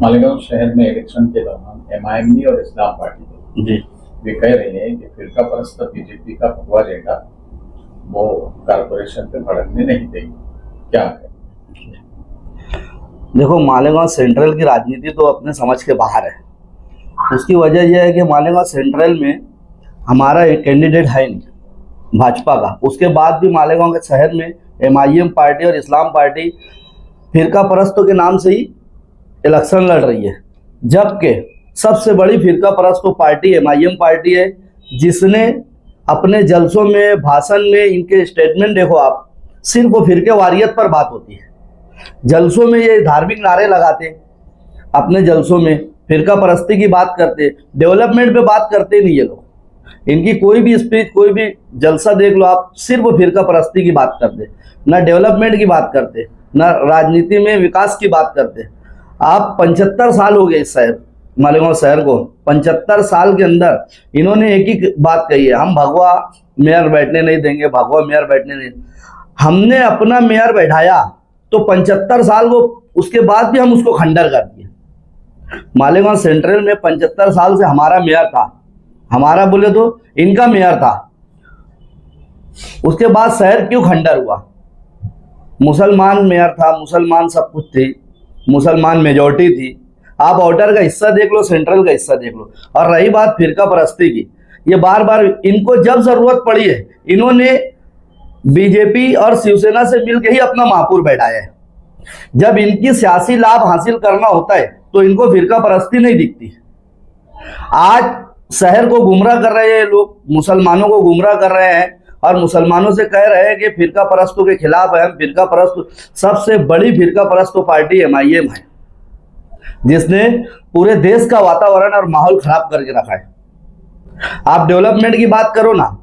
मालेगांव शहर में इलेक्शन के दौरान एमआईएमडी और इस्लाम पार्टी जी वे कह रहे हैं कि फिरका परस्त बीजेपी का भगवा झंडा वो कारपोरेशन पे भड़कने नहीं देगी, क्या है? देखो, मालेगांव सेंट्रल की राजनीति तो अपने समझ के बाहर है। उसकी वजह यह है कि मालेगांव सेंट्रल में हमारा एक कैंडिडेट है नहीं भाजपा का। उसके बाद भी मालेगांव के शहर में एमआईएम पार्टी और इस्लाम पार्टी फिरका परस्तों के नाम से ही इलेक्शन लड़ रही है, जबकि सबसे बड़ी फिरका परस्तों पार्टी एमआईएम पार्टी है, जिसने अपने जलसों में, भाषण में, इनके स्टेटमेंट देखो आप, सिर्फ वो फिरके वारियत पर बात होती है। जलसों में ये धार्मिक नारे लगाते, अपने जलसों में फिरका परस्ती की बात करते, डेवलपमेंट पे बात करते नहीं ये लोग। इनकी कोई भी स्पीच, कोई भी जलसा देख लो आप, सिर्फ फिरका परस्ती की बात करते, ना डेवलपमेंट की बात करते, ना राजनीति में विकास की बात करते। आप 75 साल हो गए इस शहर मालेगांव शहर को, 75 साल के अंदर इन्होंने एक ही बात कही है, हम भगवा मेयर बैठने नहीं देंगे, भगवा मेयर बैठने नहीं। हमने अपना मेयर बैठाया तो 75 साल को, उसके बाद भी हम उसको खंडर कर दिए। मालेगांव सेंट्रल में 75 साल से हमारा मेयर था, हमारा बोले तो इनका मेयर था। उसके बाद शहर क्यों खंडर हुआ? मुसलमान मेयर था, मुसलमान सब कुछ थे, मुसलमान मेजॉरिटी थी। आप आउटर का हिस्सा देख लो, सेंट्रल का हिस्सा देख लो। और रही बात फिरका परस्ती की, ये बार बार इनको जब जरूरत पड़ी है, इन्होंने बीजेपी और शिवसेना से मिलकर ही अपना महापौर बैठाया है। जब इनकी सियासी लाभ हासिल करना होता है तो इनको फिरका परस्ती नहीं दिखती। आज शहर को गुमराह कर रहे हैं लोग, मुसलमानों को गुमराह कर रहे हैं और मुसलमानों से कह रहे हैं कि फिरका परस्तों के खिलाफ है हम। फिरका परस्त, सबसे बड़ी फिरका परस्तों पार्टी एमआईएम है, जिसने पूरे देश का वातावरण और माहौल खराब करके रखा है। आप डेवलपमेंट की बात करो ना,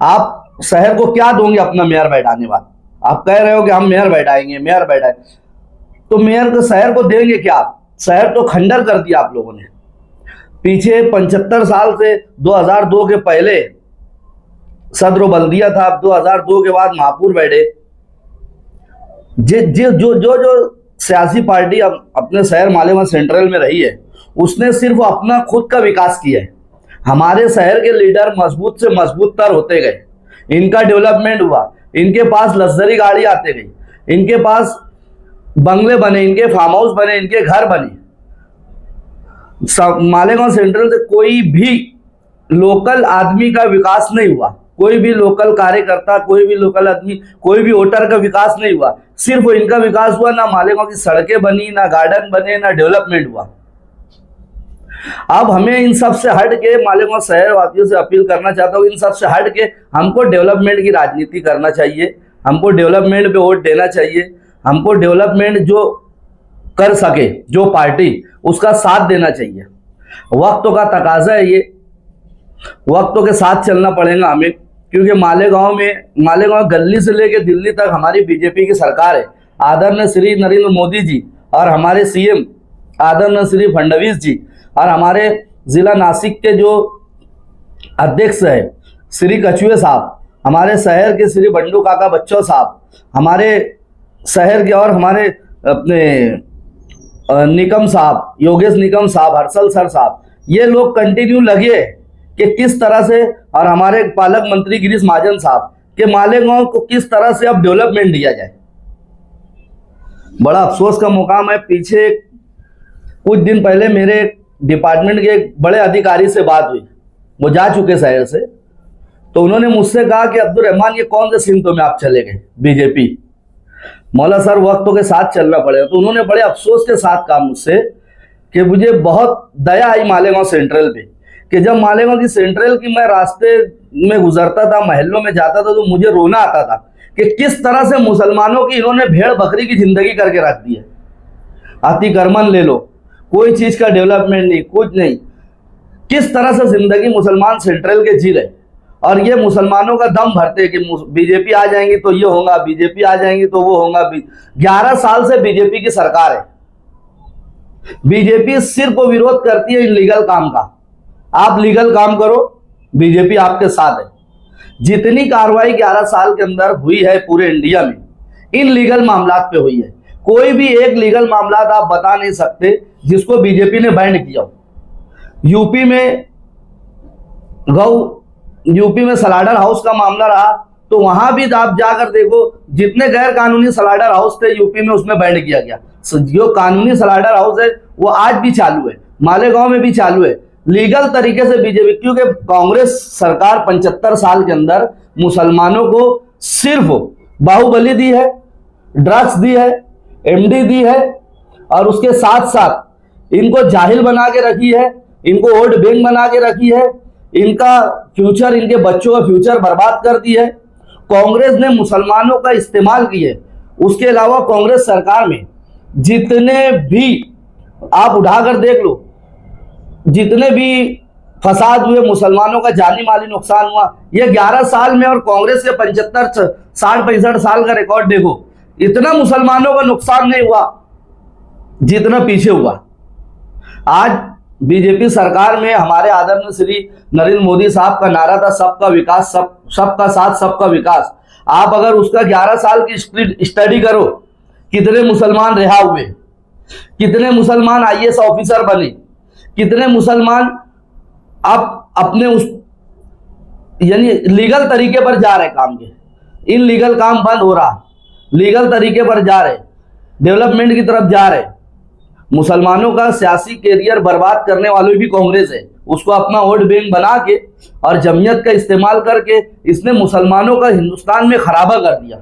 आप शहर को क्या दोगे अपना मेयर बैठाने बाद? आप कह रहे हो कि हम मेयर बैठाएंगे, मेयर बैठाएंगे, तो मेयर को, शहर को देंगे क्या आप? शहर तो खंडर कर दिया आप लोगों ने। पीछे 75 साल से 2002 के पहले सदर बल्दिया था, 2002 के बाद महापौर बैठे। जो सियासी पार्टी अपने शहर मालेगांव सेंट्रल में रही है, उसने सिर्फ अपना खुद का विकास किया है। हमारे शहर के लीडर मजबूत से मजबूत तर होते गए, इनका डेवलपमेंट हुआ, इनके पास लग्जरी गाड़ी आते गई, इनके पास बंगले बने, इनके फार्म हाउस बने, इनके घर बने। मालेगांव सेंट्रल से कोई भी लोकल आदमी का विकास नहीं हुआ, कोई भी लोकल कार्यकर्ता, कोई भी लोकल आदमी, कोई भी वोटर का विकास नहीं हुआ। सिर्फ इनका विकास हुआ। ना मालेगांव की सड़कें बनी, ना गार्डन बने, ना डेवलपमेंट हुआ। अब हमें इन सब से हट के, मालेगांव शहर वासियों से अपील करना चाहता हूँ, इन सब से हट के हमको डेवलपमेंट की राजनीति करना चाहिए, हमको डेवलपमेंट पे वोट देना चाहिए, हमको डेवलपमेंट जो कर सके जो पार्टी, उसका साथ देना चाहिए। वक्त का तकाजा है ये, वक्तों के साथ चलना पड़ेगा हमें, क्योंकि मालेगांव गली से लेकर दिल्ली तक हमारी बीजेपी की सरकार है। आदरणीय श्री नरेंद्र मोदी जी और हमारे सीएम आदरणीय श्री फडणवीस जी और हमारे जिला नासिक के जो अध्यक्ष है श्री कछुए साहब, हमारे शहर के श्री बंडू काका बच्चों साहब, हमारे शहर के और हमारे अपने निकम साहब, योगेश निकम साहब, हर्षल सर साहब, ये लोग कंटिन्यू लगे कि किस तरह से, और हमारे पालक मंत्री गिरीश महाजन साहब, कि मालेगांव को किस तरह से अब डेवलपमेंट दिया जाए। बड़ा अफसोस का मुकाम है। पीछे कुछ दिन पहले मेरे डिपार्टमेंट के एक बड़े अधिकारी से बात हुई, वो जा चुके शहर से, तो उन्होंने मुझसे कहा कि अब्दुल रहमान, ये कौन से सिमतों में आप चले गए बीजेपी? मौला सर, वक्तों के साथ चलना पड़ेगा। तो उन्होंने बड़े अफसोस के साथ कहा मुझसे कि मुझे बहुत दया आई मालेगांव सेंट्रल पे, कि जब मालेगांव की सेंट्रल की मैं रास्ते में गुजरता था, महलों में जाता था, तो मुझे रोना आता था कि किस तरह से मुसलमानों की इन्होंने भेड़ बकरी की जिंदगी करके रख दी है। अतिक्रमण ले लो, कोई चीज का डेवलपमेंट नहीं, कुछ नहीं। किस तरह से जिंदगी मुसलमान सेंट्रल के जी रहे, और ये मुसलमानों का दम भरते कि बीजेपी आ जाएंगी तो ये होगा, बीजेपी आ जाएंगी तो वो होगा। 11 साल से बीजेपी की सरकार है। बीजेपी सिर्फ विरोध करती है इलीगल काम का। आप लीगल काम करो, बीजेपी आपके साथ है। जितनी कार्रवाई 11 साल के अंदर हुई है पूरे इंडिया में, इन लीगल मामलात पे हुई है। कोई भी एक लीगल मामला आप बता नहीं सकते जिसको बीजेपी ने बैंड किया हो। यूपी में सलाडर हाउस का मामला रहा तो वहां भी आप जाकर देखो, जितने गैर कानूनी सलाडर हाउस थे यूपी में उसमें बैंड किया गया। जो कानूनी सलाडर हाउस है वो आज भी चालू है, मालेगांव में भी चालू है, लीगल तरीके से बीजेपी, क्योंकि कांग्रेस सरकार 75 साल के अंदर मुसलमानों को सिर्फ बाहुबली दी है, ड्रग्स दी है, एमडी दी है, और उसके साथ साथ इनको जाहिल बना के रखी है, इनको वोट बैंक बना के रखी है, इनका फ्यूचर, इनके बच्चों का फ्यूचर बर्बाद कर दी है। कांग्रेस ने मुसलमानों का इस्तेमाल किया है। उसके अलावा कांग्रेस सरकार में जितने भी आप उठाकर देख लो, जितने भी फसाद हुए, मुसलमानों का जानी माली नुकसान हुआ, ये 11 साल में, और कांग्रेस के 75 60 65 साल का रिकॉर्ड देखो, इतना मुसलमानों का नुकसान नहीं हुआ जितना पीछे हुआ। आज बीजेपी सरकार में हमारे आदरणीय श्री नरेंद्र मोदी साहब का नारा था सबका विकास, सबका साथ सबका विकास। आप अगर उसका 11 साल की स्टडी करो, कितने मुसलमान रिहा हुए, कितने मुसलमान आईएएस ऑफिसर बने, कितने मुसलमान आप अपने उस यानी लीगल तरीके पर जा रहे काम के, इन लीगल काम बंद हो रहा, लीगल तरीके पर जा रहे, डेवलपमेंट की तरफ जा रहे। मुसलमानों का सियासी कैरियर बर्बाद करने वालों भी कांग्रेस है, उसको अपना वोट बैंक बना के और जमीयत का इस्तेमाल करके इसने मुसलमानों का हिंदुस्तान में खराबा कर दिया।